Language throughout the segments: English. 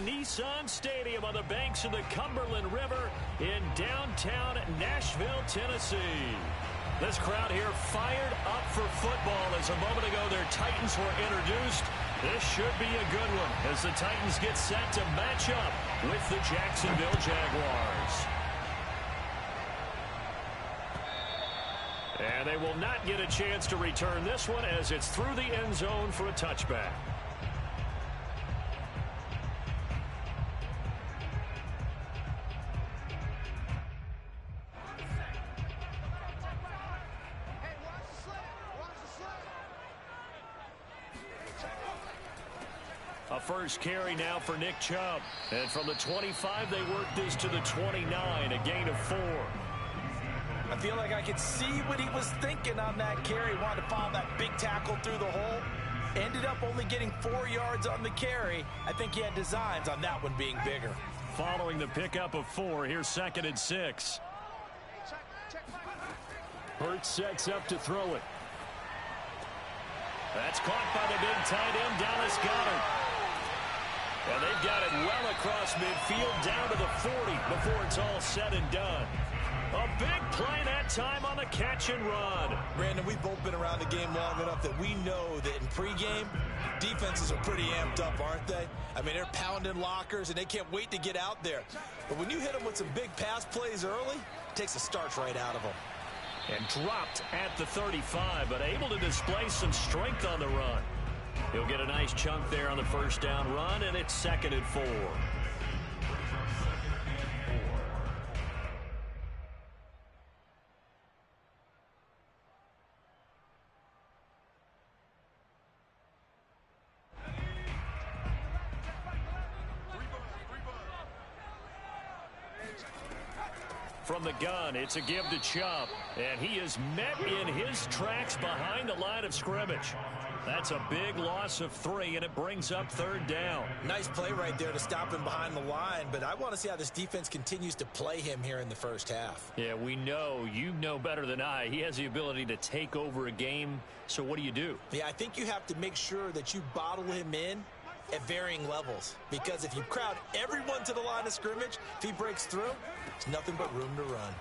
Nissan Stadium on the banks of the Cumberland River in downtown Nashville, Tennessee. This crowd here fired up for football as a moment ago their Titans were introduced. This should be a good one as the Titans get set to match up with the Jacksonville Jaguars. And they will not get a chance to return this one as it's through the end zone for a touchback. A first carry now for Nick Chubb. And from the 25, they work this to the 29, a gain of 4. I feel like I could see what he was thinking on that carry. Wanted to follow that big tackle through the hole. Ended up only getting 4 yards on the carry. I think he had designs on that one being bigger. Following the pickup of 4, here's 2nd and 6. Hurts sets up to throw it. That's caught by the big tight end, Dallas Goedert. And they've got it well across midfield down to the 40 before it's all said and done. A big play that time on the catch and run. Brandon, we've both been around the game long enough that we know that in pregame, defenses are pretty amped up, aren't they? I mean, they're pounding lockers, and they can't wait to get out there. But when you hit them with some big pass plays early, it takes a starch right out of them. And dropped at the 35, but able to display some strength on the run. He'll get a nice chunk there on the first down run, and it's 2nd and 4. From the gun, it's a give to Chubb, and he is met in his tracks behind the line of scrimmage. That's a big loss of 3, and it brings up 3rd down. Nice play right there to stop him behind the line, but I want to see how this defense continues to play him here in the first half. Yeah, we know, you know better than I, he has the ability to take over a game, so what do? Yeah, I think you have to make sure that you bottle him in at varying levels, because if you crowd everyone to the line of scrimmage, if he breaks through, there's nothing but room to run.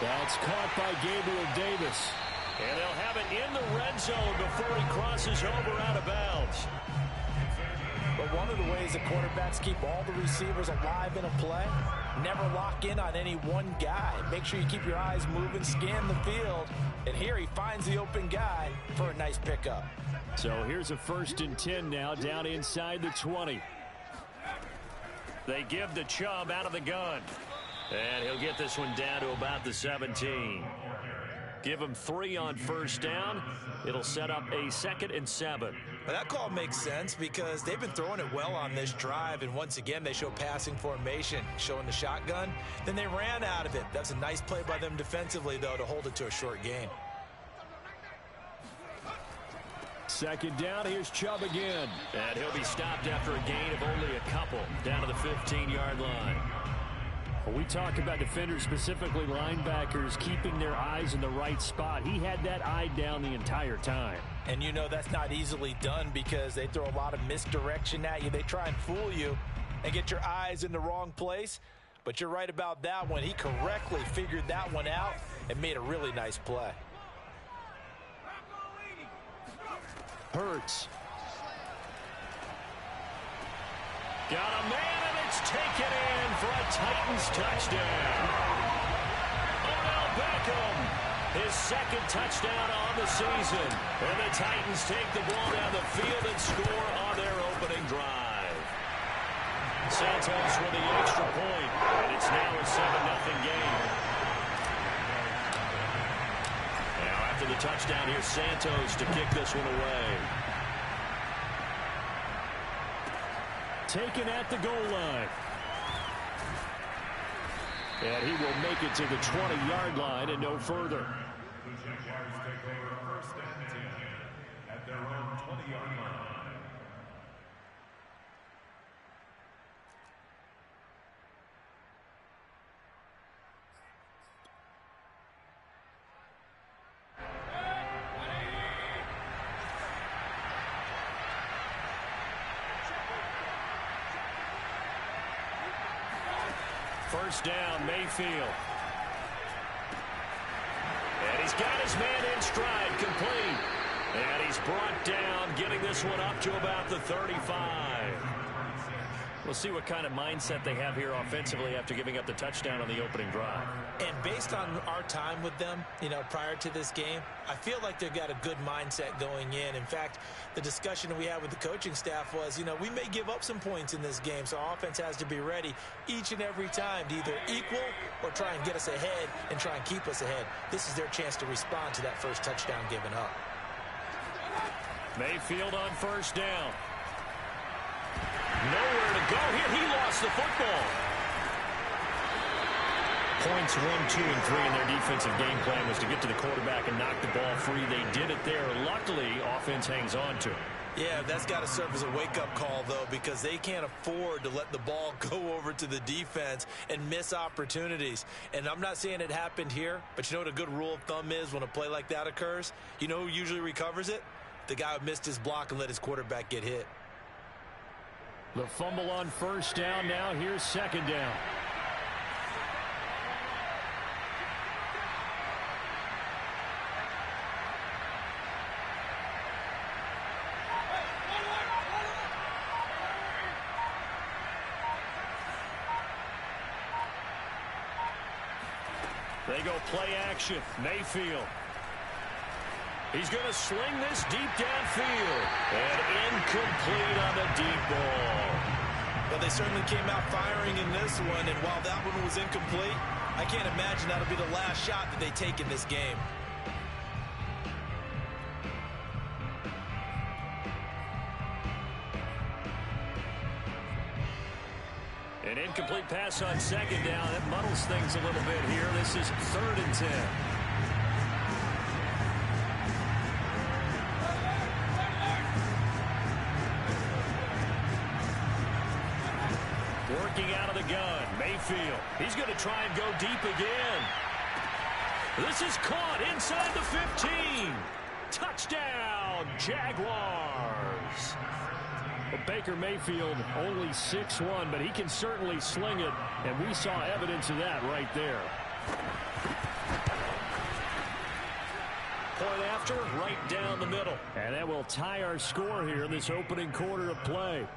That's caught by Gabriel Davis. And they'll have it in the red zone before he crosses over out of bounds. But one of the ways the quarterbacks keep all the receivers alive in a play, never lock in on any one guy. Make sure you keep your eyes moving, scan the field. And here he finds the open guy for a nice pickup. So here's a 1st and 10 now down inside the 20. They give the Chubb out of the gun. And he'll get this one down to about the 17. Give him 3 on first down. It'll set up a 2nd and 7. Well, that call makes sense because they've been throwing it well on this drive, and once again they show passing formation, showing the shotgun. Then they ran out of it. That's a nice play by them defensively, though, to hold it to a short game. 2nd down, here's Chubb again. And he'll be stopped after a gain of only a couple, down to the 15-yard line. When we talk about defenders, specifically linebackers, keeping their eyes in the right spot, he had that eye down the entire time. And you know that's not easily done because they throw a lot of misdirection at you. They try and fool you and get your eyes in the wrong place. But you're right about that one. He correctly figured that one out and made a really nice play. Hurts. Got a man, and it's taken in for a Titans touchdown. Odell Beckham, his 2nd touchdown on the season. And the Titans take the ball down the field and score on their opening drive. Santos with the extra point, and it's now a 7-0 game. Now after the touchdown, here's Santos to kick this one away. Taken at the goal line. And he will make it to the 20-yard line and no further. The Jaguars take over 1st and 10 at their own 20-yard line. First down, Mayfield. And he's got his man in stride, complete. And he's brought down, getting this one up to about the 35. We'll see what kind of mindset they have here offensively after giving up the touchdown on the opening drive. And based on our time with them, prior to this game, I feel like they've got a good mindset going in. In fact, the discussion we had with the coaching staff was, we may give up some points in this game, so our offense has to be ready each and every time to either equal or try and get us ahead and try and keep us ahead. This is their chance to respond to that first touchdown given up. Mayfield on first down. Nowhere to go here. He lost the football. Points 1, 2, and 3 in their defensive game plan was to get to the quarterback and knock the ball free. They did it there. Luckily, offense hangs on to it. Yeah, that's got to serve as a wake-up call, though, because they can't afford to let the ball go over to the defense and miss opportunities. And I'm not saying it happened here, but you know what a good rule of thumb is when a play like that occurs? You know who usually recovers it? The guy who missed his block and let his quarterback get hit. The fumble on first down. Now here's second down. They go play action. Mayfield. He's going to sling this deep downfield. And incomplete on the deep ball. Well, they certainly came out firing in this one, and while that one was incomplete, I can't imagine that'll be the last shot that they take in this game. An incomplete pass on second down. That muddles things a little bit here. This is 3rd and 10. Working out of the gun, Mayfield. He's going to try and go deep again. This is caught inside the 15. Touchdown, Jaguars. But Baker Mayfield only 6'1", but he can certainly sling it, and we saw evidence of that right there. Point after, right down the middle. And that will tie our score here in this opening quarter of play.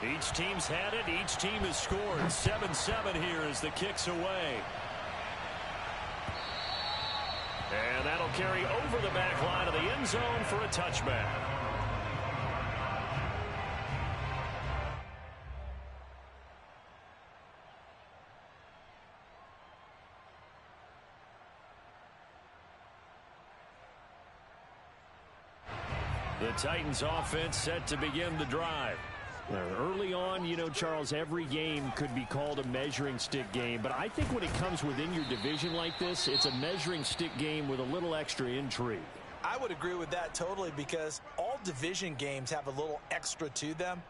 Each team's had it. Each team has scored. 7-7 here as the kick's away. And that'll carry over the back line of the end zone for a touchback. The Titans offense set to begin the drive. Early on, Charles, every game could be called a measuring stick game. But I think when it comes within your division like this, it's a measuring stick game with a little extra intrigue. I would agree with that totally, because all division games have a little extra to them.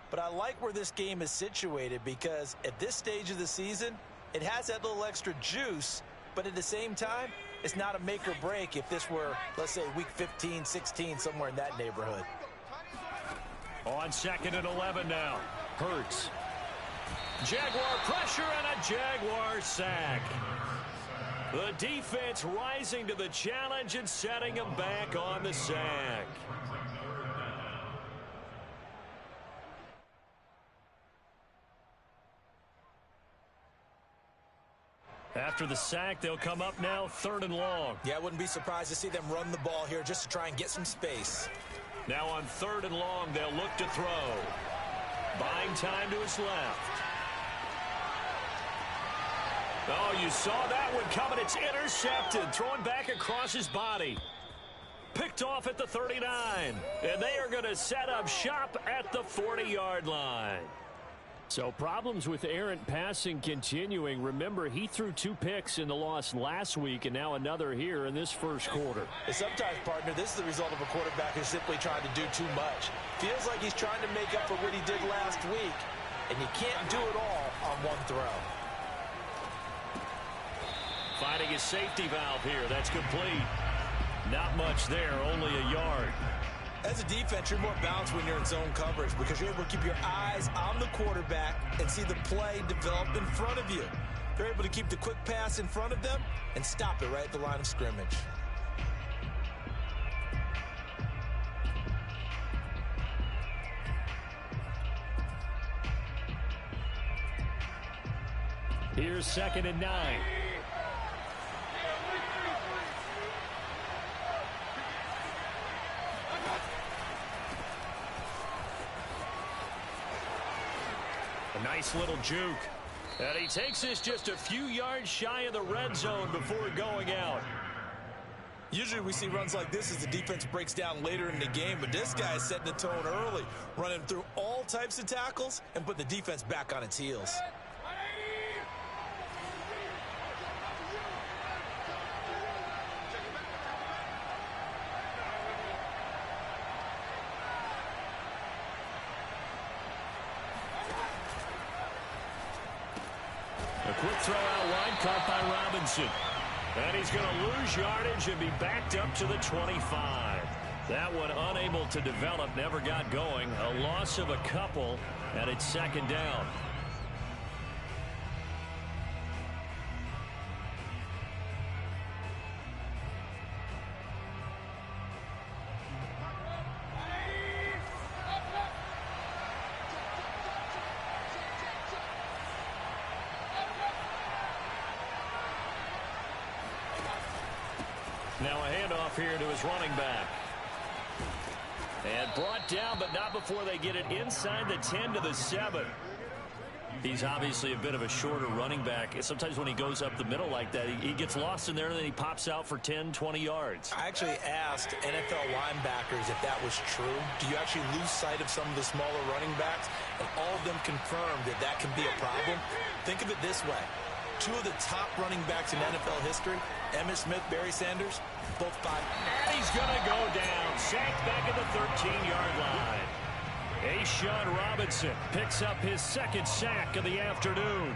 But I like where this game is situated, because at this stage of the season, it has that little extra juice. But at the same time, it's not a make or break if this were, let's say, week 15, 16, somewhere in that neighborhood. On 2nd and 11 now. Hurts. Jaguar pressure and a Jaguar sack. The defense rising to the challenge and setting him back on the sack. After the sack, they'll come up now 3rd and long. Yeah, I wouldn't be surprised to see them run the ball here just to try and get some space. Now on 3rd and long, they'll look to throw. Buying time to his left. Oh, you saw that one coming. It's intercepted. Throwing back across his body. Picked off at the 39. And they are going to set up shop at the 40-yard line. So problems with errant passing continuing. Remember, he threw 2 picks in the loss last week, and now another here in this first quarter. And sometimes, partner, this is the result of a quarterback who's simply trying to do too much. Feels like he's trying to make up for what he did last week, and you can't do it all on one throw. Finding his safety valve here. That's complete. Not much there, only a yard. As a defense, you're more balanced when you're in zone coverage because you're able to keep your eyes on the quarterback and see the play develop in front of you. They're able to keep the quick pass in front of them and stop it right at the line of scrimmage. Here's 2nd and 9. A nice little juke. And he takes this just a few yards shy of the red zone before going out. Usually we see runs like this as the defense breaks down later in the game, but this guy is setting the tone early, running through all types of tackles and put the defense back on its heels. A quick throw out wide, caught by Robinson. And he's going to lose yardage and be backed up to the 25. That one unable to develop, never got going. A loss of a couple, and it's 2nd down. Now a handoff here to his running back. And brought down, but not before they get it inside the 10 to the 7. He's obviously a bit of a shorter running back. Sometimes when he goes up the middle like that, he gets lost in there, and then he pops out for 10, 20 yards. I actually asked NFL linebackers if that was true. Do you actually lose sight of some of the smaller running backs? And all of them confirmed that that can be a problem. Think of it this way. 2 of the top running backs in NFL history, Emmitt Smith, Barry Sanders, both 5. And he's going to go down. Sacked back at the 13-yard line. A'Shawn Robinson picks up his 2nd sack of the afternoon.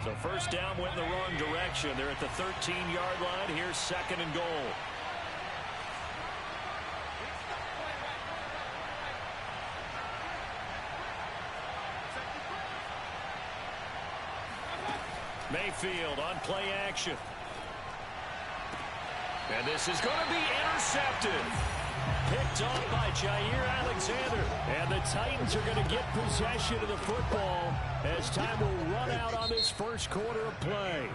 So first down went in the wrong direction. They're at the 13-yard line. Here's 2nd and goal. Mayfield on play action. And this is going to be intercepted. Picked off by Jair Alexander. And the Titans are going to get possession of the football as time will run out on this first quarter of play.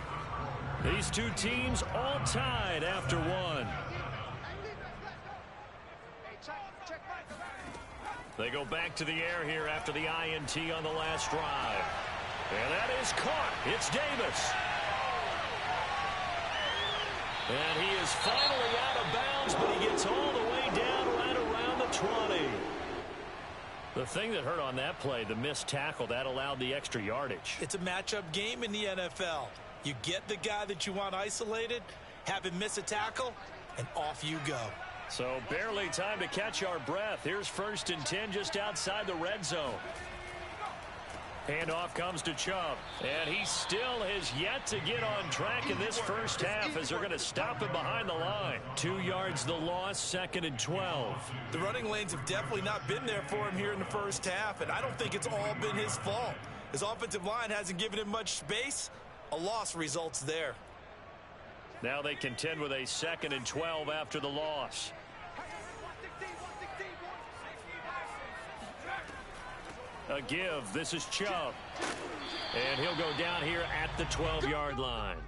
These two teams all tied after one. They go back to the air here after the INT on the last drive. And that is caught. It's Davis. And he is finally out of bounds, but he gets all the way down right around the 20. The thing that hurt on that play, the missed tackle, that allowed the extra yardage. It's a matchup game in the NFL. You get the guy that you want isolated, have him miss a tackle, and off you go. So barely time to catch our breath. Here's 1st and 10 just outside the red zone. Handoff comes to Chubb, and he still has yet to get on track in this first half as they're going to stop him behind the line. 2 yards the loss, 2nd and 12. The running lanes have definitely not been there for him here in the first half, and I don't think it's all been his fault. His offensive line hasn't given him much space. A loss results there. Now they contend with a 2nd and 12 after the loss. A give. This is Chubb. And he'll go down here at the 12-yard line.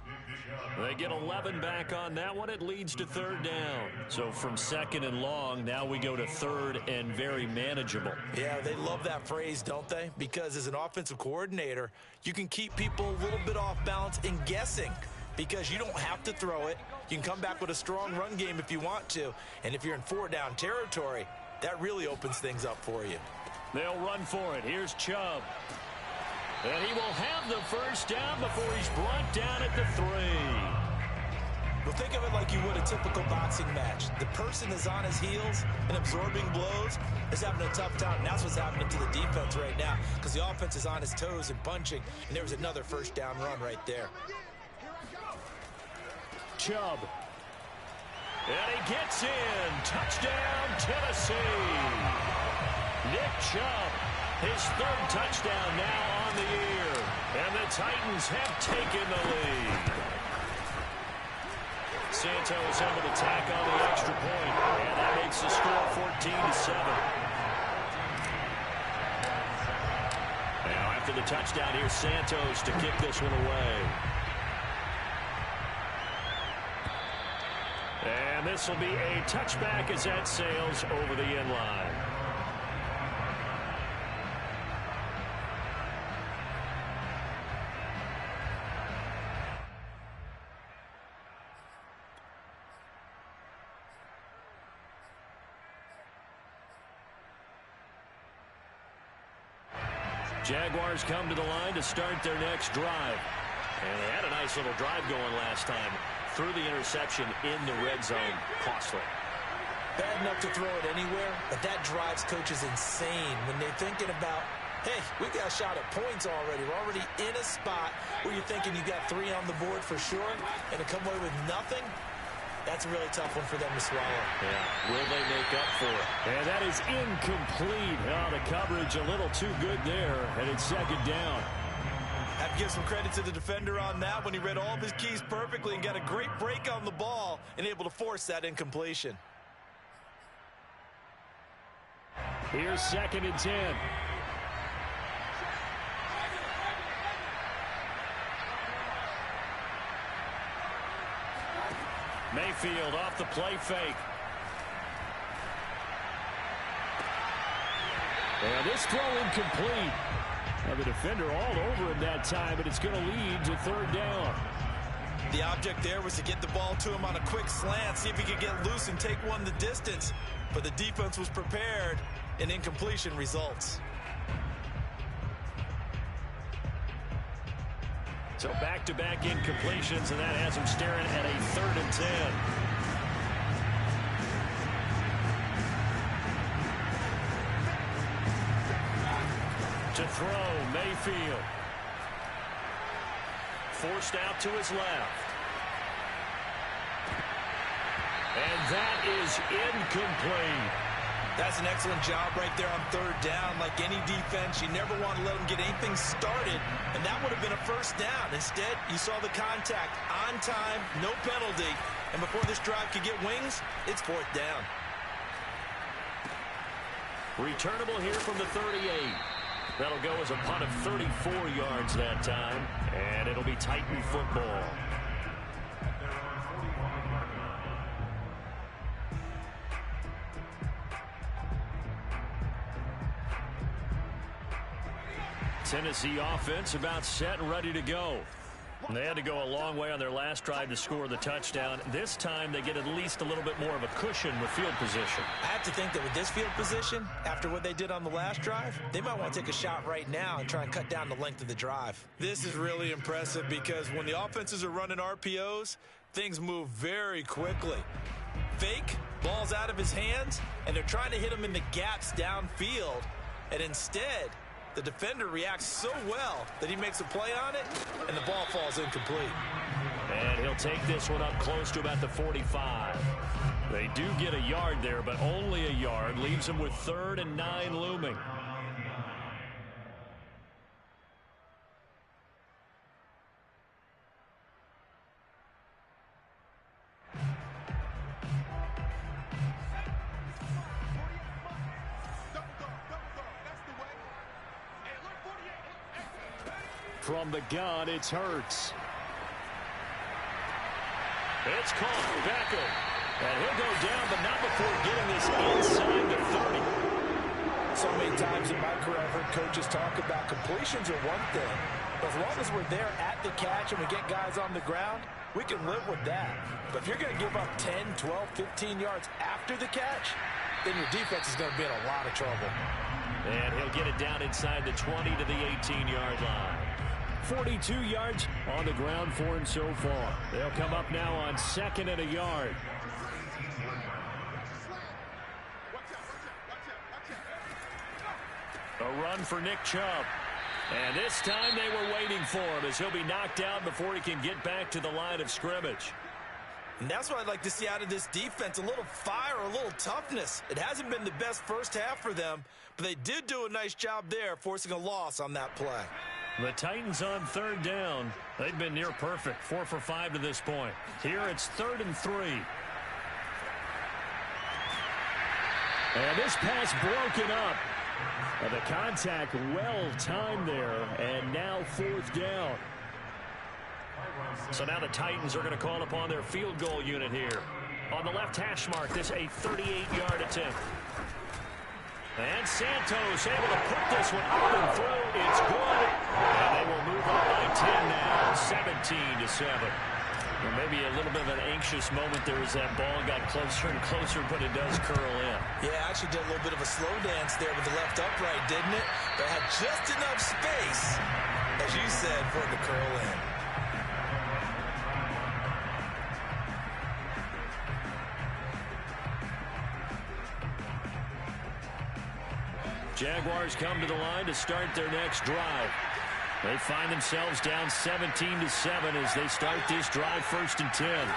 They get 11 back on that one. It leads to 3rd down. So from 2nd and long, now we go to 3rd and very manageable. Yeah, they love that phrase, don't they? Because as an offensive coordinator, you can keep people a little bit off balance and guessing. Because you don't have to throw it. You can come back with a strong run game if you want to. And if you're in 4-down territory, that really opens things up for you. They'll run for it. Here's Chubb. And he will have the first down before he's brought down at the 3. Well, think of it like you would a typical boxing match. The person is on his heels and absorbing blows is having a tough time. And that's what's happening to the defense right now because the offense is on his toes and punching. And there was another first down run right there. Chubb. And he gets in. Touchdown, Tennessee. Nick Chubb, his third touchdown now on the year. And the Titans have taken the lead. Santos able to tack on the extra point, and that makes the score 14-7. Now after the touchdown, here's Santos to kick this one away. And this will be a touchback as that sails over the end line. Jaguars come to the line to start their next drive. And they had a nice little drive going last time. Through the interception in the red zone. Costly. Bad enough to throw it anywhere, but that drives coaches insane when they're thinking about, hey, we got a shot at points already. We're already in a spot where you're thinking you got 3 on the board for sure, and to come away with nothing, that's a really tough one for them to swallow. Yeah, will they make up for it? And that is incomplete. Oh, the coverage a little too good there, and it's second down. I have to give some credit to the defender on that when he read all of his keys perfectly and got a great break on the ball and able to force that incompletion. Here's 2nd and 10. Mayfield off the play fake. And this throw incomplete. Now the defender all over him that time, but it's going to lead to 3rd down. The object there was to get the ball to him on a quick slant, see if he could get loose and take one the distance. But the defense was prepared, and incompletion results. So back-to-back incompletions, and that has him staring at a 3rd and 10. To throw, Mayfield. Forced out to his left. And that is incomplete. That's an excellent job right there on 3rd down. Like any defense, you never want to let them get anything started, and that would have been a 1st down. Instead, you saw the contact on time, no penalty, and before this drive could get wings, it's 4th down. Returnable here from the 38. That'll go as a punt of 34 yards that time, and it'll be Titan football. Tennessee offense about set and ready to go. They had to go a long way on their last drive to score the touchdown. This time they get at least a little bit more of a cushion with field position. I have to think that with this field position, after what they did on the last drive, they might want to take a shot right now and try and cut down the length of the drive. This is really impressive because when the offenses are running RPOs, things move very quickly. Fake, ball's out of his hands, and they're trying to hit him in the gaps downfield. And instead, the defender reacts so well that he makes a play on it, and the ball falls incomplete. And he'll take this one up close to about the 45. They do get a yard there, but only a yard. Leaves him with 3rd and 9 looming. From the gun, it's Hurts. It's caught. Beckham. And he'll go down, but not before getting this inside the 30. So many times in my career, I've heard coaches talk about completions are one thing. But as long as we're there at the catch and we get guys on the ground, we can live with that. But if you're going to give up 10, 12, 15 yards after the catch, then your defense is going to be in a lot of trouble. And he'll get it down inside the 20 to the 18-yard line. 42 yards on the ground for him so far. They'll come up now on 2nd and a yard. A run for Nick Chubb. And this time they were waiting for him as he'll be knocked out before he can get back to the line of scrimmage. And that's what I'd like to see out of this defense, a little fire, a little toughness. It hasn't been the best first half for them, but they did do a nice job there, forcing a loss on that play. The Titans on 3rd down. They've been near perfect, 4 for 5 to this point. Here it's 3rd and 3. And this pass broken up. The contact well timed there, and now 4th down. So now the Titans are going to call upon their field goal unit here. On the left hash mark, this a 38-yard attempt. And Santos able to put this one up and through. It's good. And they will move up by 10 now, 17-7. Well, maybe a little bit of an anxious moment there as that ball got closer and closer, but it does curl in. Yeah, actually did a little bit of a slow dance there with the left upright, didn't it? But had just enough space, as you said, for it to curl in. Jaguars come to the line to start their next drive. They find themselves down 17-7 as they start this drive 1st and 10.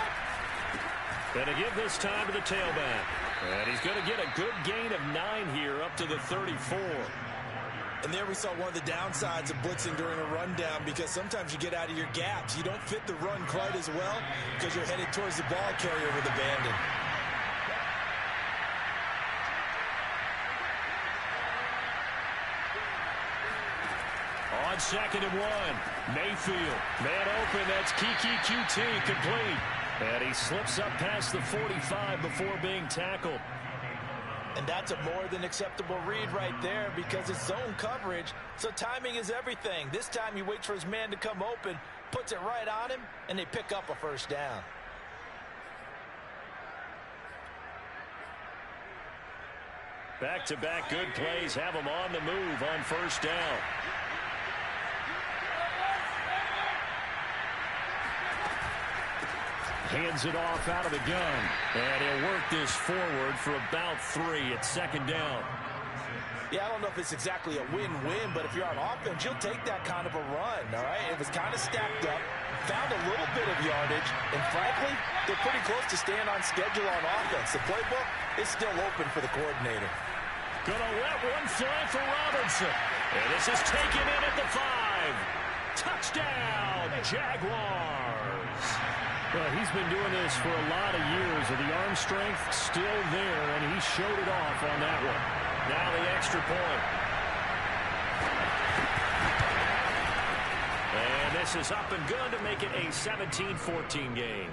Going to give this time to the tailback. And he's going to get a good gain of 9 here up to the 34. And there we saw one of the downsides of blitzing during a rundown, because sometimes you get out of your gaps. You don't fit the run quite as well because you're headed towards the ball carrier with abandon. On 2nd and 1, Mayfield, man open, that's Kiki QT, complete. And he slips up past the 45 before being tackled. And that's a more than acceptable read right there, because it's zone coverage, so timing is everything. This time he waits for his man to come open, puts it right on him, and they pick up a 1st down. Back-to-back good plays have him on the move on 1st down. Hands it off out of the gun. And he'll work this forward for about 3 at 2nd down. Yeah, I don't know if it's exactly a win-win, but if you're on offense, you'll take that kind of a run, all right? It was kind of stacked up, found a little bit of yardage, and frankly, they're pretty close to staying on schedule on offense. The playbook is still open for the coordinator. Gonna let one fly for Robinson. And this is taken in at the 5. Touchdown, Jaguars. Well, he's been doing this for a lot of years, and the arm strength still there, and he showed it off on that one. Now the extra point. And this is up and good to make it a 17-14 game.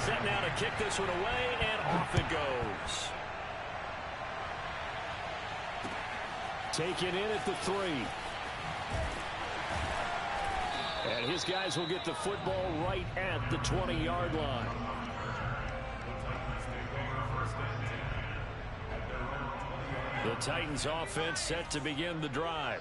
Set now to kick this one away, and off it goes. Taken in at the 3. And his guys will get the football right at the 20-yard line. The Titans offense set to begin the drive.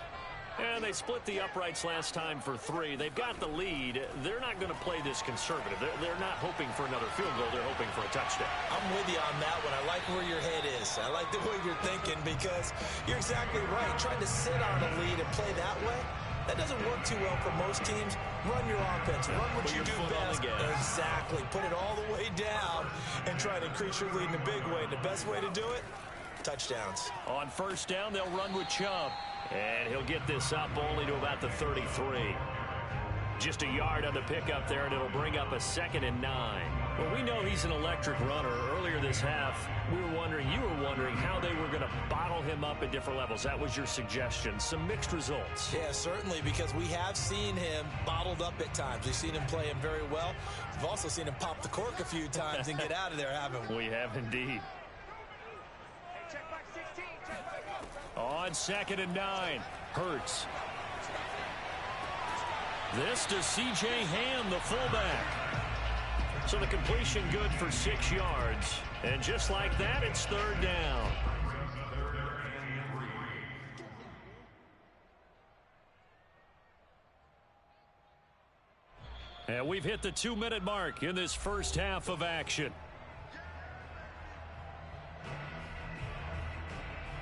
And they split the uprights last time for 3. They've got the lead. They're not going to play this conservative. They're not hoping for another field goal. They're hoping for a touchdown. I'm with you on that one. I like where your head is. I like the way you're thinking, because you're exactly right. Trying to sit on a lead and play that way, that doesn't work too well for most teams. Run your offense. Run what you do best. Exactly. Put it all the way down and try to increase your lead in a big way. And the best way to do it, touchdowns. On 1st down, they'll run with Chubb. And he'll get this up only to about the 33. Just a yard on the pickup there, and it'll bring up a 2nd and 9. Well, we know he's an electric runner. Earlier this half, you were wondering how they were going to bottle him up at different levels. That was your suggestion. Some mixed results. Yeah, certainly, because we have seen him bottled up at times. We've seen him play him very well. We've also seen him pop the cork a few times and get out of there, haven't we? We have indeed. On 2nd and 9, Hurts. This to C.J. Ham, the fullback. So the completion good for 6 yards. And just like that, it's 3rd down. And we've hit the 2-minute mark in this first half of action.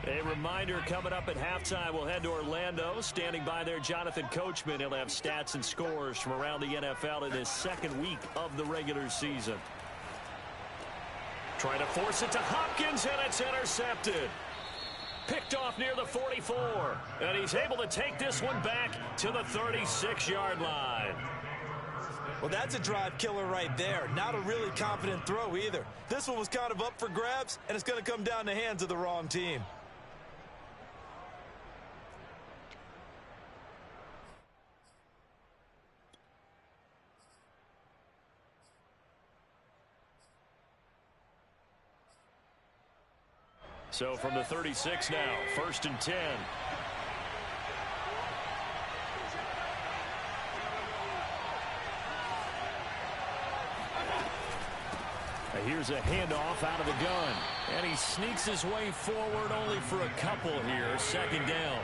A reminder, coming up at halftime, we'll head to Orlando. Standing by there, Jonathan Coachman. He'll have stats and scores from around the NFL in his second week of the regular season. Trying to force it to Hopkins, and it's intercepted. Picked off near the 44. And he's able to take this one back to the 36-yard line. Well, that's a drive killer right there. Not a really confident throw either. This one was kind of up for grabs, and it's going to come down the hands of the wrong team. So from the 36 now, 1st and 10. Here's a handoff out of the gun. And he sneaks his way forward only for a couple here. 2nd down.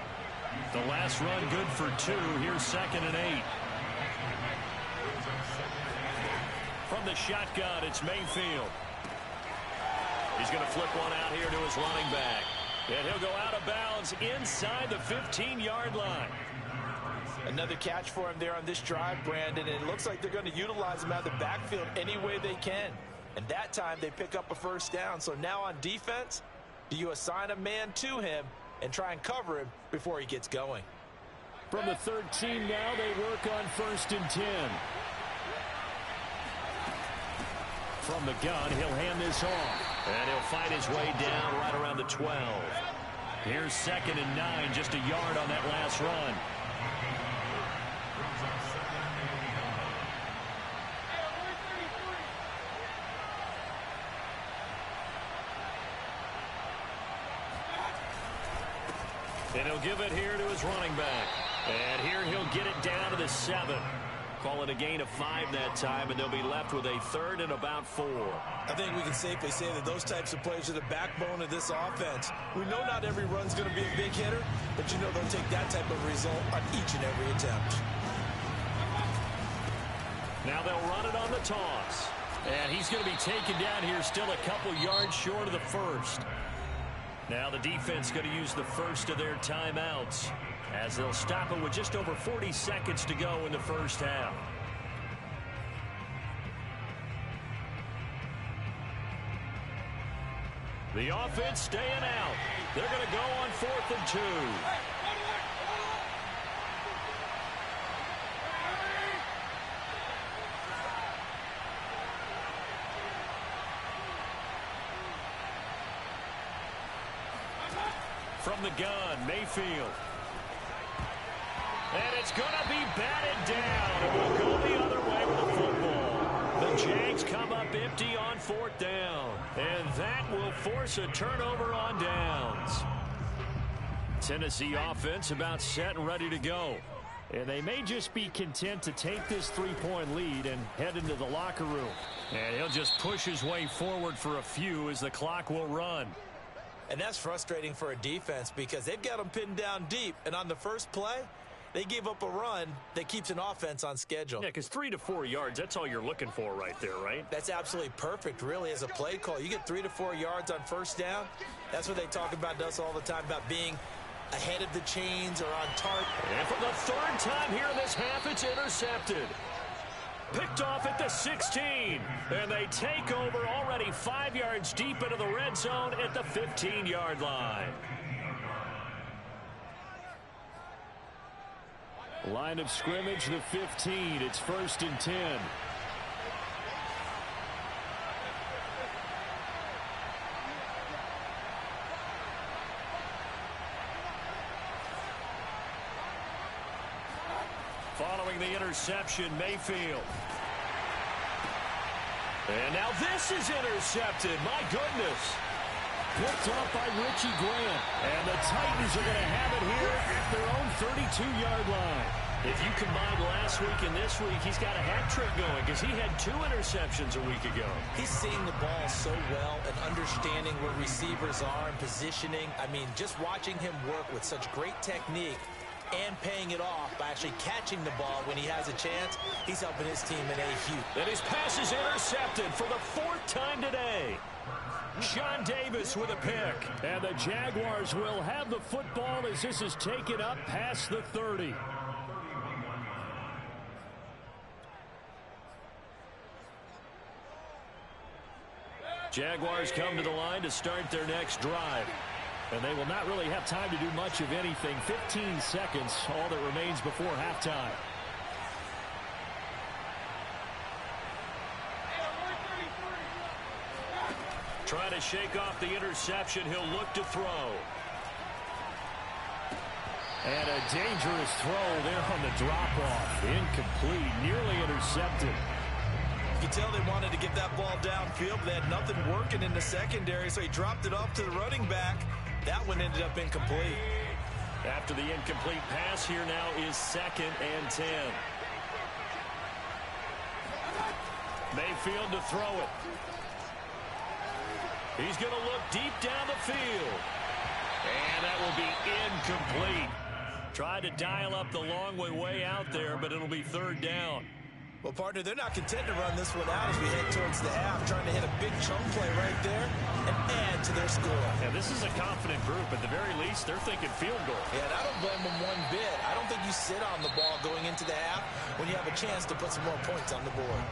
The last run good for 2. Here's 2nd and 8. From the shotgun, it's Mayfield. He's going to flip one out here to his running back. And he'll go out of bounds inside the 15-yard line. Another catch for him there on this drive, Brandon. And it looks like they're going to utilize him out of the backfield any way they can. And that time they pick up a 1st down. So now on defense, do you assign a man to him and try and cover him before he gets going? From the 13 now, they work on 1st and 10. From the gun, he'll hand this off. And he'll fight his way down right around the 12. Here's 2nd and 9, just a yard on that last run. And he'll give it here to his running back. And here he'll get it down to the 7. Call it a gain of 5 that time, and they'll be left with a 3rd and about 4. I think we can safely say that those types of plays are the backbone of this offense. We know not every run's going to be a big hitter, but you know they'll take that type of result on each and every attempt. Now they'll run it on the toss. And he's going to be taken down here still a couple yards short of the 1st. Now the defense going to use the 1st of their timeouts, as they'll stop it with just over 40 seconds to go in the first half. The offense staying out. They're going to go on 4th and 2. From the gun, Mayfield. And it's going to be batted down. It will go the other way with the football. The Jags come up empty on 4th down. And that will force a turnover on downs. Tennessee offense about set and ready to go. And they may just be content to take this 3-point lead and head into the locker room. And he'll just push his way forward for a few as the clock will run. And that's frustrating for a defense because they've got them pinned down deep. And on the first play, they gave up a run that keeps an offense on schedule. Yeah, because 3 to 4 yards, that's all you're looking for right there, right? That's absolutely perfect, really, as a play call. You get 3 to 4 yards on 1st down. That's what they talk about to us all the time, about being ahead of the chains or on target. And for the 3rd time here in this half, it's intercepted. Picked off at the 16. And they take over already 5 yards deep into the red zone at the 15-yard line. Line of scrimmage, the 15. It's 1st and 10. Following the interception, Mayfield. And now this is intercepted. My goodness. Picked off by Richie Grant. And the Titans are going to have it here at their own 32-yard line. If you combine last week and this week, he's got a hat trick going because he had 2 interceptions a week ago. He's seeing the ball so well and understanding where receivers are and positioning. I mean, just watching him work with such great technique, and paying it off by actually catching the ball when he has a chance. He's helping his team in a huge. And his pass is intercepted for the 4th time today. Sean Davis with a pick. And the Jaguars will have the football as this is taken up past the 30. Jaguars come to the line to start their next drive. And they will not really have time to do much of anything. 15 seconds, all that remains before halftime. Trying to shake off the interception. He'll look to throw. And a dangerous throw there on the drop-off. Incomplete, nearly intercepted. You can tell they wanted to get that ball downfield, but they had nothing working in the secondary, so he dropped it off to the running back. That one ended up incomplete. After the incomplete pass, here now is 2nd and 10. Mayfield to throw it. He's going to look deep down the field. And that will be incomplete. Tried to dial up the long way out there, but it'll be 3rd down. Well, partner, they're not content to run this one out as we head towards the half, trying to hit a big chunk play right there and add to their score. Yeah, this is a confident group. At the very least, they're thinking field goal. Yeah, and I don't blame them one bit. I don't think you sit on the ball going into the half when you have a chance to put some more points on the board.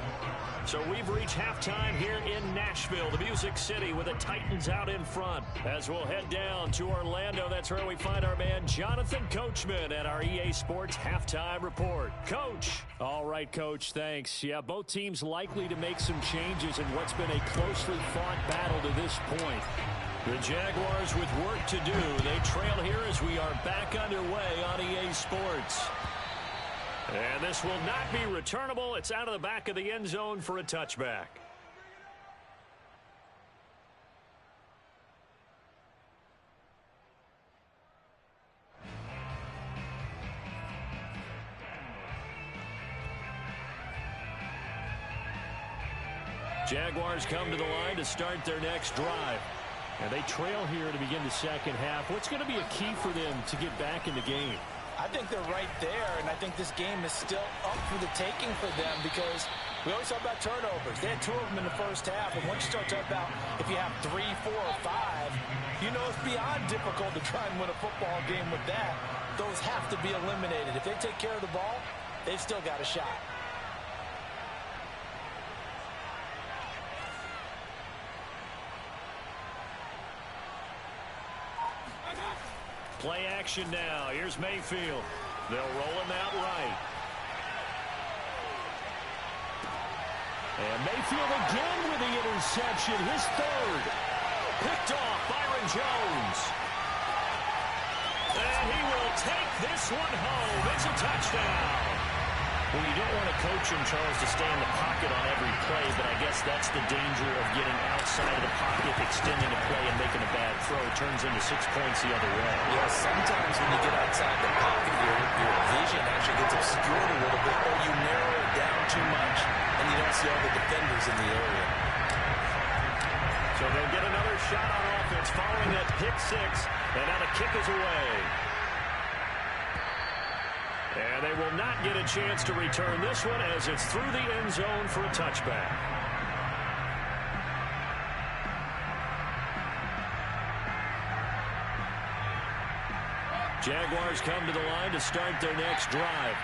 So we've reached halftime here in Nashville, the Music City, with the Titans out in front. As we'll head down to Orlando, that's where we find our man Jonathan Coachman at our EA Sports Halftime Report. Coach. All right, Coach, thanks. Yeah, both teams likely to make some changes in what's been a closely fought battle to this point. The Jaguars with work to do. They trail here as we are back underway on EA Sports. And this will not be returnable. It's out of the back of the end zone for a touchback. Jaguars come to the line to start their next drive. And they trail here to begin the second half. What's going to be a key for them to get back in the game? I think they're right there, and I think this game is still up for the taking for them because we always talk about turnovers. They had 2 of them in the first half, and once you start talking about if you have 3, 4, or 5, you know it's beyond difficult to try and win a football game with that. Those have to be eliminated. If they take care of the ball, they've still got a shot. Play action now. Here's Mayfield. They'll roll him out right. And Mayfield again with the interception. His 3rd. Picked off Byron Jones. And he will take this one home. It's a touchdown. Well, you don't want to coach him, Charles, to stay in the pocket on every play, but I guess that's the danger of getting outside of the pocket, extending a play, and making a bad throw. It turns into 6 points the other way. Yeah, sometimes when you get outside the pocket, your vision actually gets obscured a little bit, or you narrow it down too much, and you don't see all the defenders in the area. So they'll get another shot on offense following that pick 6, and now the kick is away. And they will not get a chance to return this one as it's through the end zone for a touchback. Jaguars come to the line to start their next drive.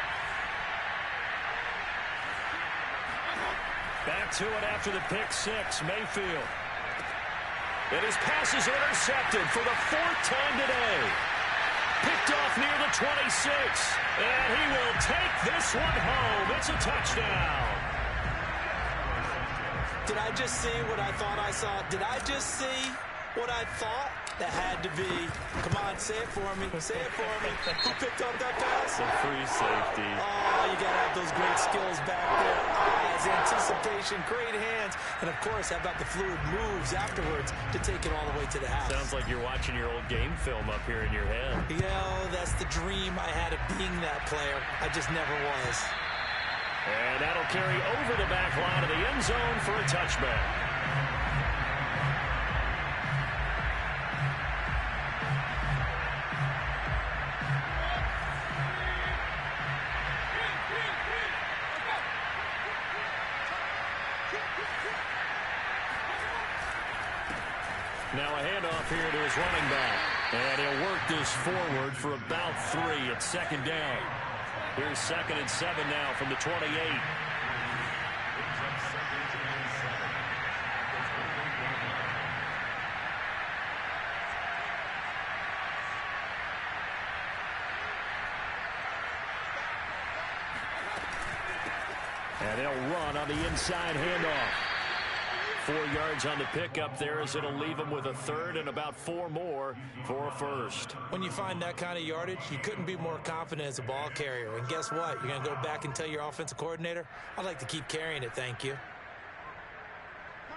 Back to it after the pick 6, Mayfield. And his pass is intercepted for the 4th time today. Picked off near the 26. And he will take this one home. It's a touchdown. Did I just see what I thought I saw? Did I just see what I thought? That had to be. Come on, say it for me. Say it for me. Who picked up that pass? The free safety. Oh, you got to have those great skills back there. Eyes, anticipation, great hands. And, of course, how about the fluid moves afterwards to take it all the way to the house? Sounds like you're watching your old game film up here in your head. You know, that's the dream I had of being that player. I just never was. And that'll carry over the back line of the end zone for a touchback. Now a handoff here to his running back. And he'll work this forward for about 3. It's second down. Here's 2nd and 7 now from the 28. And they'll run on the inside handoff. 4 yards on the pickup there as it'll leave them with a 3rd and about 4 more for a 1st. When you find that kind of yardage, you couldn't be more confident as a ball carrier. And guess what? You're going to go back and tell your offensive coordinator, I'd like to keep carrying it, thank you.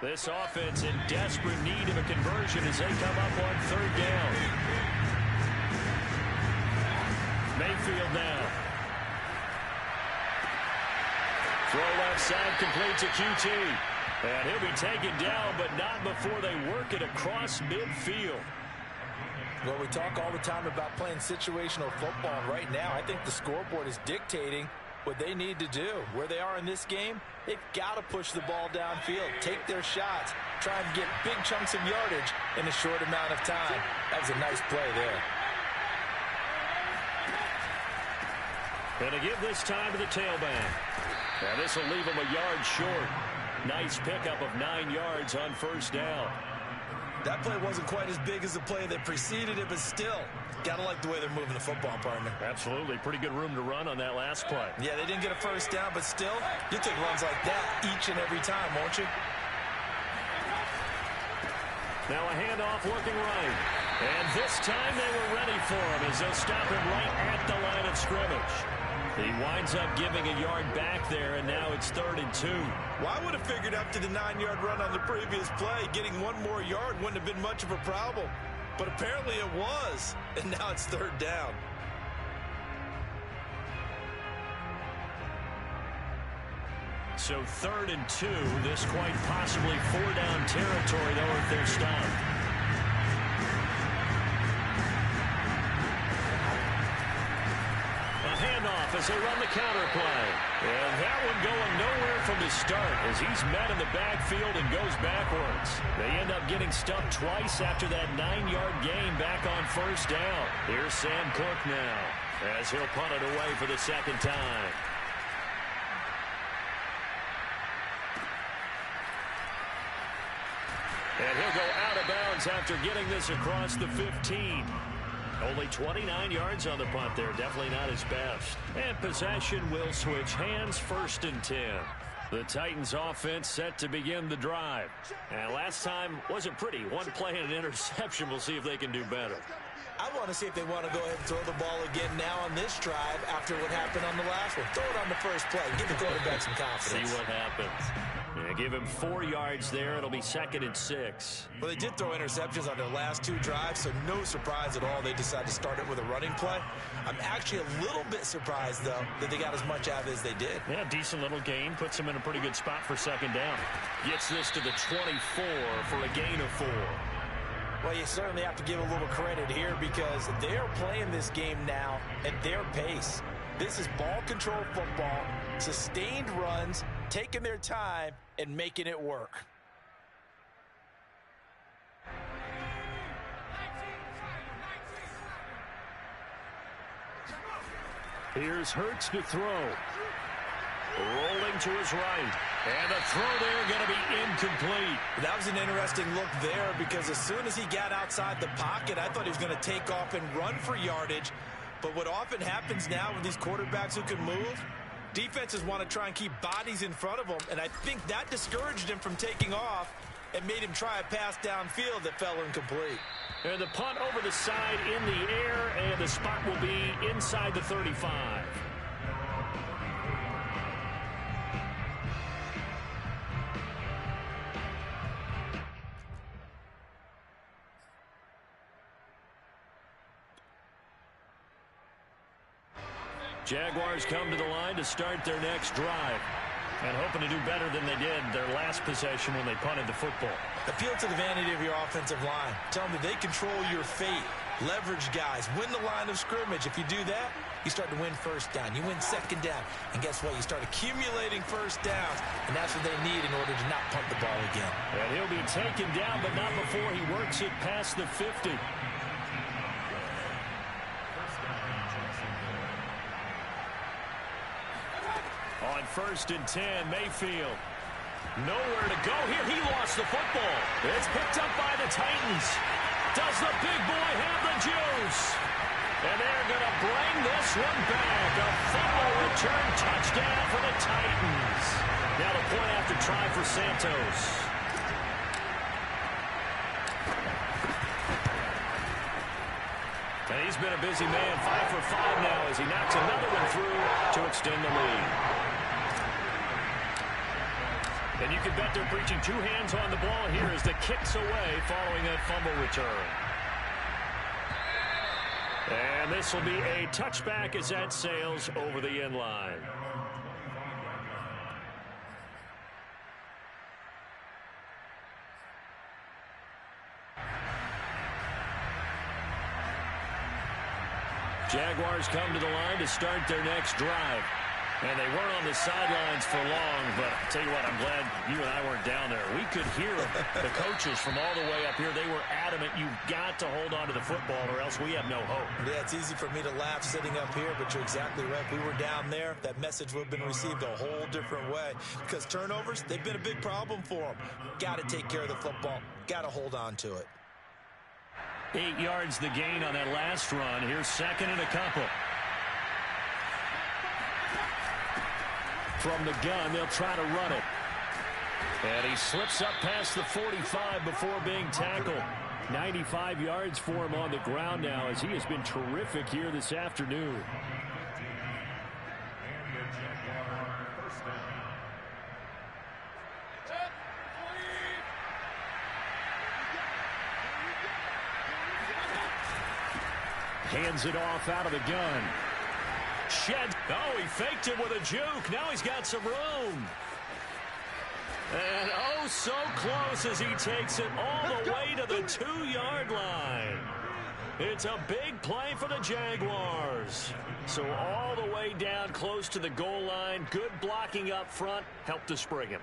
This offense in desperate need of a conversion as they come up on 3rd down. Mayfield now. Throw left side, complete to QT. And he'll be taken down, but not before they work it across midfield. Well, we talk all the time about playing situational football, and right now I think the scoreboard is dictating what they need to do. Where they are in this game, they've got to push the ball downfield, take their shots, try and get big chunks of yardage in a short amount of time. That was a nice play there. Going to give this time to the tailback. And this will leave him a yard short. Nice pickup of 9 yards on 1st down. That play wasn't quite as big as the play that preceded it, but still, got to like the way they're moving the football, partner. Absolutely. Pretty good room to run on that last play. Yeah, they didn't get a 1st down, but still, you'll take runs like that each and every time, won't you? Now a handoff working right. And this time they were ready for him as they'll stop him right at the line of scrimmage. He winds up giving a yard back there, and now it's 3rd and 2. Well, I would have figured after the 9-yard run on the previous play, getting 1 more yard wouldn't have been much of a problem. But apparently it was, and now it's 3rd down. So 3rd and 2, this quite possibly 4-down territory, though, if they're stopped. Handoff as they run the counter play. And that one going nowhere from the start as he's met in the backfield and goes backwards. They end up getting stuffed twice after that 9-yard gain back on 1st down. Here's Sam Cook now as he'll punt it away for the 2nd time. And he'll go out of bounds after getting this across the 15. Only 29 yards on the punt there. Definitely not his best. And possession will switch hands. 1st and 10. The Titans offense set to begin the drive. And last time wasn't pretty. 1 play and an interception. We'll see if they can do better. I want to see if they want to go ahead and throw the ball again now on this drive after what happened on the last one. Throw it on the first play. Give the quarterback some confidence. See what happens. Yeah, give him 4 yards there. It'll be 2nd and 6. Well, they did throw interceptions on their last 2 drives, so no surprise at all they decided to start it with a running play. I'm actually a little bit surprised, though, that they got as much out of it as they did. Yeah, decent little gain. Puts them in a pretty good spot for 2nd down. Gets this to the 24 for a gain of 4. Well, you certainly have to give a little credit here because they're playing this game now at their pace. This is ball control football, sustained runs, taking their time and making it work. Here's Hurts to throw. Rolling to his right. And the throw there going to be incomplete. That was an interesting look there because as soon as he got outside the pocket, I thought he was going to take off and run for yardage. But what often happens now with these quarterbacks who can move, defenses want to try and keep bodies in front of them, and I think that discouraged him from taking off and made him try a pass downfield that fell incomplete. And the punt over the side in the air, and the spot will be inside the 35. Jaguars come to the line to start their next drive. And hoping to do better than they did their last possession when they punted the football. Appeal to the vanity of your offensive line. Tell them that they control your fate. Leverage guys. Win the line of scrimmage. If you do that, you start to win first down. You win second down. And guess what? You start accumulating first downs. And that's what they need in order to not punt the ball again. And he'll be taken down, but not before he works it past the 50. On 1st and 10, Mayfield. Nowhere to go here. He lost the football. It's picked up by the Titans. Does the big boy have the juice? And they're going to bring this one back. A fumble return touchdown for the Titans. Now the point after try for Santos. And he's been a busy man. 5 for 5 now as he knocks another one through to extend the lead. And you can bet they're preaching 2 hands on the ball here as the kick's away following that fumble return. And this will be a touchback as that sails over the end line. Jaguars come to the line to start their next drive. And they weren't on the sidelines for long, but I'll tell you what, I'm glad you and I weren't down there. We could hear the coaches from all the way up here. They were adamant, you've got to hold on to the football or else we have no hope. Yeah, it's easy for me to laugh sitting up here, but you're exactly right. If we were down there, that message would have been received a whole different way. Because turnovers, they've been a big problem for them. Got to take care of the football. Got to hold on to it. 8 yards the gain on that last run. Here's 2nd and a couple. From the gun, they'll try to run it. And he slips up past the 45 before being tackled. 95 yards for him on the ground now as he has been terrific here this afternoon. Hands it off out of the gun. Shed. Oh, he faked it with a juke. Now he's got some room. And oh, so close as he takes it all the way to the 2-yard line. It's a big play for the Jaguars. So all the way down close to the goal line. Good blocking up front. Helped to spring him.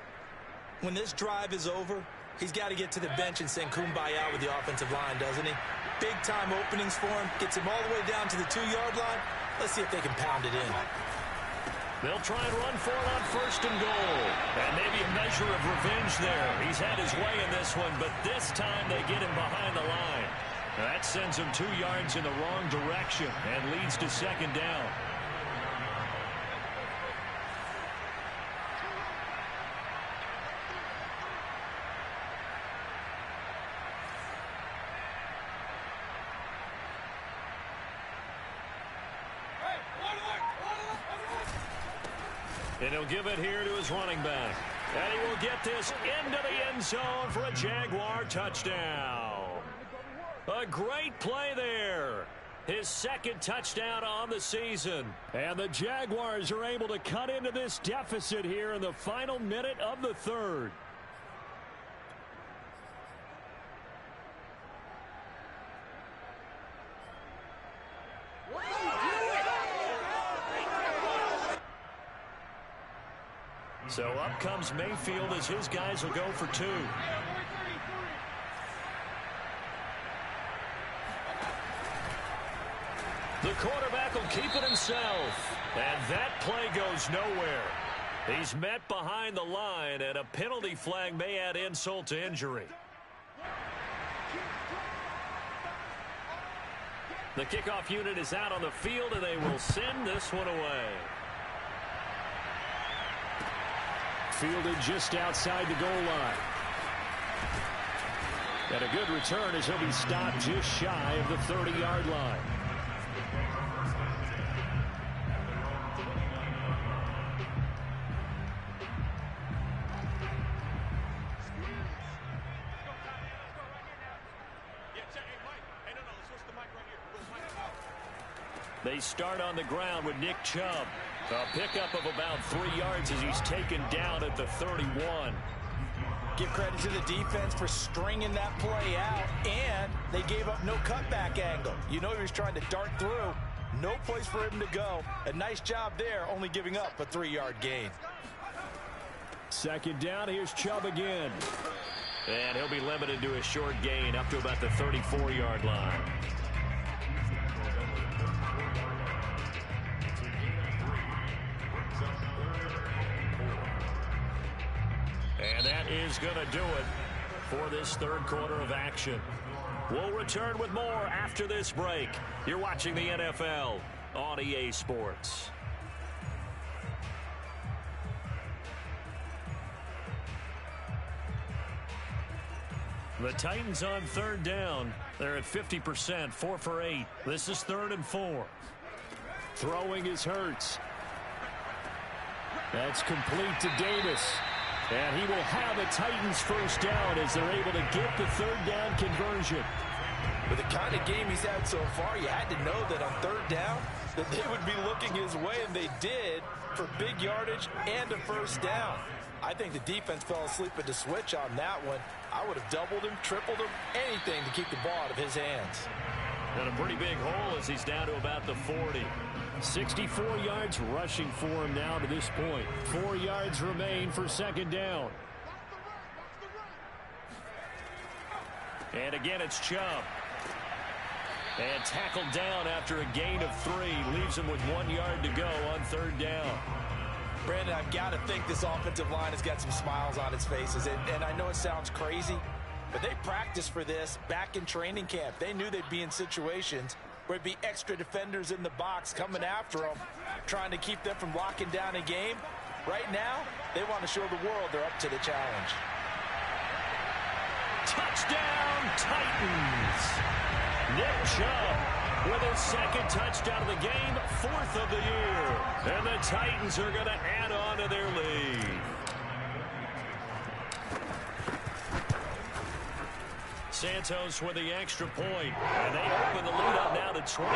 When this drive is over, he's got to get to the bench and send Kumbaya with the offensive line, doesn't he? Big-time openings for him. Gets him all the way down to the 2-yard line. Let's see if they can pound it in. They'll try and run for it on 1st and goal. And maybe a measure of revenge there. He's had his way in this one, but this time they get him behind the line. That sends him 2 yards in the wrong direction and leads to 2nd down. And he'll give it here to his running back. And he will get this into the end zone for a Jaguar touchdown. A great play there. His 2nd touchdown on the season. And the Jaguars are able to cut into this deficit here in the final minute of the 3rd. So up comes Mayfield as his guys will go for 2. The quarterback will keep it himself. And that play goes nowhere. He's met behind the line, and a penalty flag may add insult to injury. The kickoff unit is out on the field, and they will send this one away. Fielded just outside the goal line. And a good return as he'll be stopped just shy of the 30-yard line. They start on the ground with Nick Chubb. A pickup of about 3 yards as he's taken down at the 31. Give credit to the defense for stringing that play out, and they gave up no cutback angle. You know he was trying to dart through. No place for him to go. A nice job there, only giving up a 3-yard gain. Second down, here's Chubb again. And he'll be limited to a short gain up to about the 34-yard line. And that is going to do it for this third quarter of action. We'll return with more after this break. You're watching the NFL on EA Sports. The Titans on third down. They're at 50%, 4 for 8. This is 3rd and 4. Throwing is Hurts. That's complete to Davis. And he will have a Titans first down as they're able to get the third down conversion. With the kind of game he's had so far, you had to know that on third down that they would be looking his way, and they did, for big yardage and a first down. I think the defense fell asleep at the switch on that one. I would have doubled him, tripled him, anything to keep the ball out of his hands. And a pretty big hole as he's down to about the 40. 64 yards rushing for him now to this point. 4 yards remain for second down. And again, it's Chubb. And tackled down after a gain of 3. Leaves him with 1 yard to go on third down. Brandon, I've got to think this offensive line has got some smiles on its faces. And I know it sounds crazy, but they practiced for this back in training camp. They knew they'd be in situations where it'd be extra defenders in the box coming after them, trying to keep them from locking down a game. Right now, they want to show the world they're up to the challenge. Touchdown, Titans! Nick Chubb with his second touchdown of the game, 4th of the year. And the Titans are going to add on to their lead. Santos with the extra point, and they open the lead up now to 25.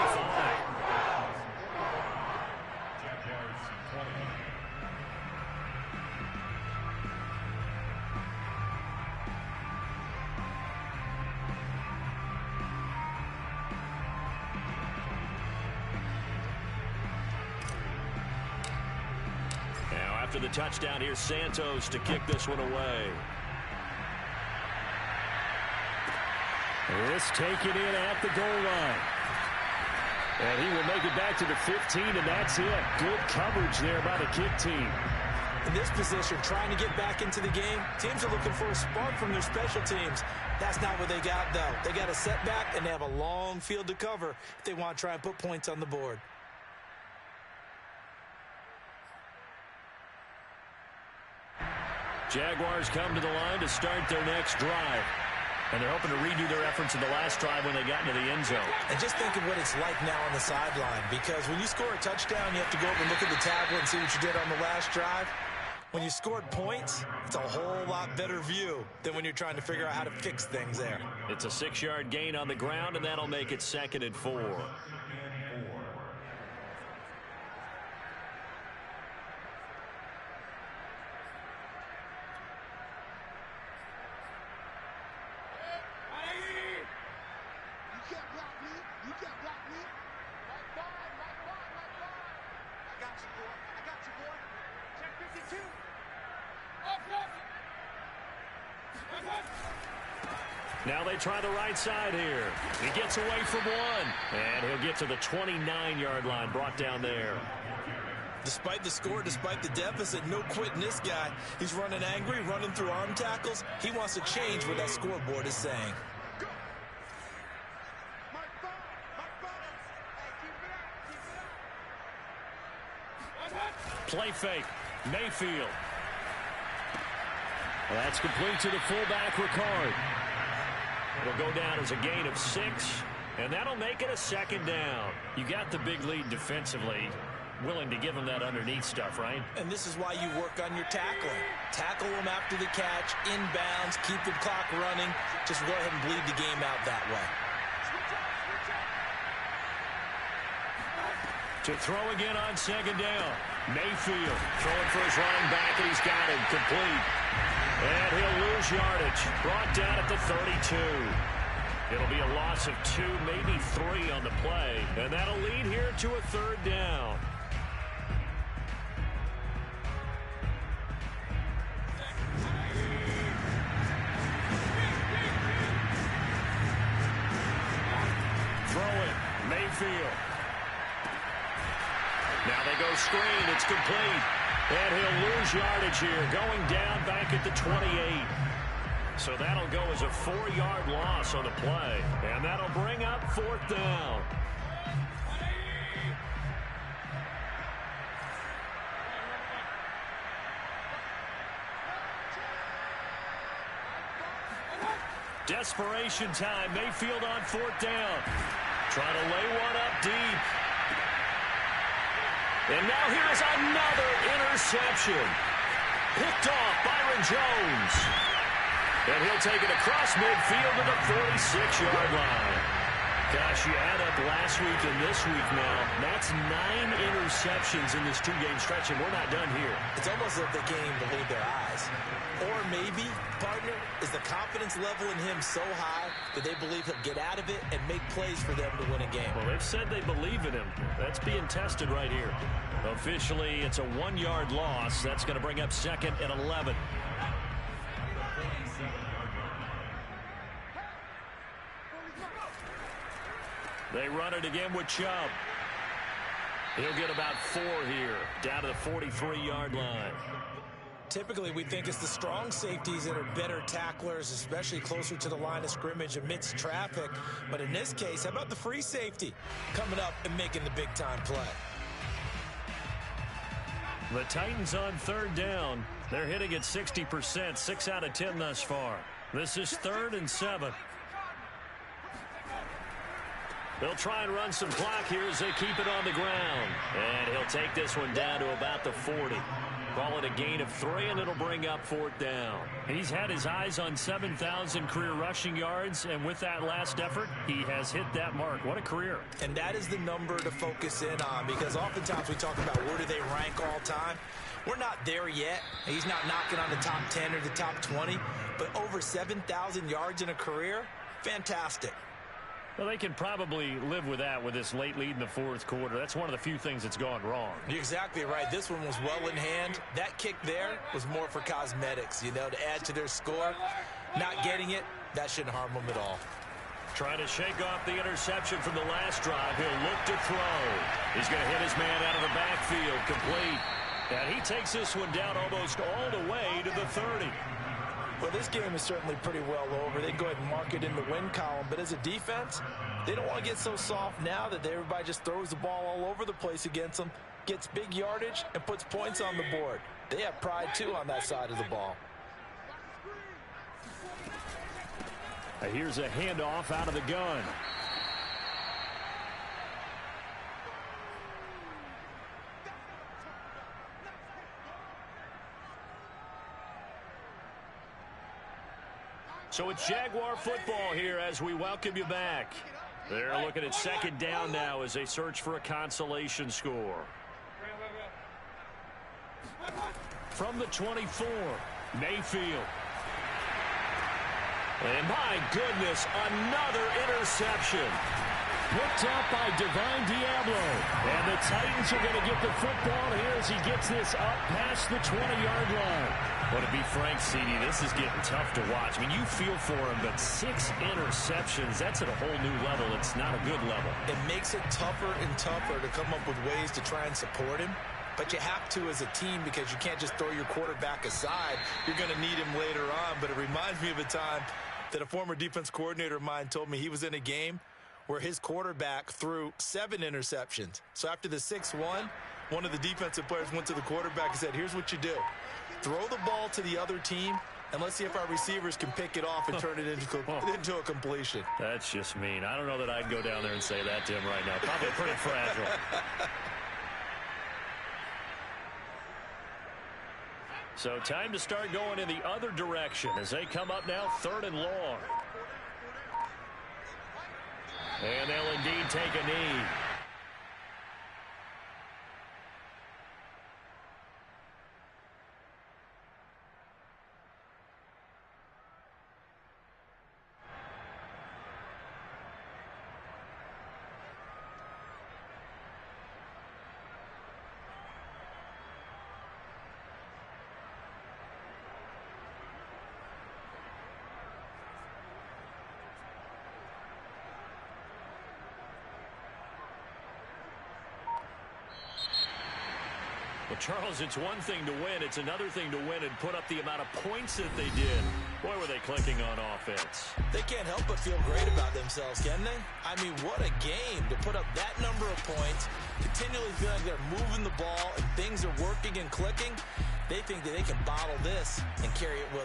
Now after the touchdown, here's Santos to kick this one away. This taken in at the goal line. And he will make it back to the 15, and that's it. Good coverage there by the kick team. In this position, trying to get back into the game, teams are looking for a spark from their special teams. That's not what they got, though. They got a setback, and they have a long field to cover if they want to try and put points on the board. Jaguars come to the line to start their next drive. And they're hoping to redo their efforts in the last drive when they got into the end zone. And just think of what it's like now on the sideline, because when you score a touchdown, you have to go over and look at the tablet and see what you did on the last drive. When you scored points, it's a whole lot better view than when you're trying to figure out how to fix things there. It's a 6-yard gain on the ground, and that'll make it 2nd and 4. Now they try the right side here. He gets away from one. And he'll get to the 29-yard line, brought down there. Despite the score, despite the deficit, no quitting this guy. He's running angry, running through arm tackles. He wants to change what that scoreboard is saying. Play fake. Mayfield. That's complete to the fullback, Ricard. It'll go down as a gain of 6, and that'll make it a 2nd down. You got the big lead defensively. Willing to give them that underneath stuff, right? And this is why you work on your tackling. Tackle them after the catch, inbounds, keep the clock running. Just go ahead and bleed the game out that way. To throw again on 2nd down. Mayfield throwing for his running back, and he's got it complete. And he'll lose yardage. Brought down at the 32. It'll be a loss of 2, maybe 3 on the play, and that'll lead here to a 3rd down. Throwing, Mayfield. Now they go screen. It's complete. And he'll lose yardage here, going down back at the 28. So that'll go as a 4-yard loss on the play. And that'll bring up 4th down. Desperation time. Mayfield on 4th down. Trying to lay one up deep. And now here's another interception. Picked off Byron Jones. And he'll take it across midfield to the 46-yard line. Gosh, you add up last week and this week now. That's 9 interceptions in this 2-game stretch, and we're not done here. It's almost like they can't even believe their eyes. Or maybe, partner, is the confidence level in him so high that they believe he'll get out of it and make plays for them to win a game. Well, they've said they believe in him. That's being tested right here. Officially, it's a 1-yard loss. That's going to bring up 2nd and 11. They run it again with Chubb. He'll get about 4 here, down to the 43-yard line. Typically, we think it's the strong safeties that are better tacklers, especially closer to the line of scrimmage amidst traffic. But in this case, how about the free safety coming up and making the big-time play? The Titans on 3rd down. They're hitting at 60%, 6 out of 10 thus far. This is 3rd and 7. They'll try and run some clock here as they keep it on the ground. And he'll take this one down to about the 40. Call it a gain of 3, and it'll bring up 4th down. He's had his eyes on 7,000 career rushing yards, and with that last effort, he has hit that mark. What a career. And that is the number to focus in on, because oftentimes we talk about where do they rank all time. We're not there yet. He's not knocking on the top 10 or the top 20, but over 7,000 yards in a career, fantastic. Well, they can probably live with that with this late lead in the 4th quarter. That's one of the few things that's gone wrong. You're exactly right. This one was well in hand. That kick there was more for cosmetics, you know, to add to their score. Not getting it, that shouldn't harm them at all. Trying to shake off the interception from the last drive. He'll look to throw. He's going to hit his man out of the backfield, complete. And he takes this one down almost all the way to the 30. Well, this game is certainly pretty well over. They can go ahead and mark it in the win column. But as a defense, they don't want to get so soft now that everybody just throws the ball all over the place against them, gets big yardage, and puts points on the board. They have pride, too, on that side of the ball. Here's a handoff out of the gun. So it's Jaguar football here as we welcome you back. They're looking at 2nd down now as they search for a consolation score. From the 24, Mayfield. And my goodness, another interception. Picked out by Divine Diablo. And the Titans are going to get the football here as he gets this up past the 20-yard line. Well, to be frank, CD, this is getting tough to watch. I mean, you feel for him, but 6 interceptions, that's at a whole new level. It's not a good level. It makes it tougher and tougher to come up with ways to try and support him. But you have to as a team because you can't just throw your quarterback aside. You're going to need him later on. But it reminds me of a time that a former defense coordinator of mine told me he was in a game where his quarterback threw 7 interceptions. So after the 6-1, one of the defensive players went to the quarterback and said, here's what you do. Throw the ball to the other team, and let's see if our receivers can pick it off and turn it into a completion. That's just mean. I don't know that I'd go down there and say that to him right now. Probably pretty fragile. So time to start going in the other direction as they come up now 3rd and long. And they'll indeed take a knee. Well, Charles, it's one thing to win. It's another thing to win and put up the amount of points that they did. Boy, were they clicking on offense. They can't help but feel great about themselves, can they? I mean, what a game to put up that number of points, continually feel like they're moving the ball and things are working and clicking. They think that they can bottle this and carry it with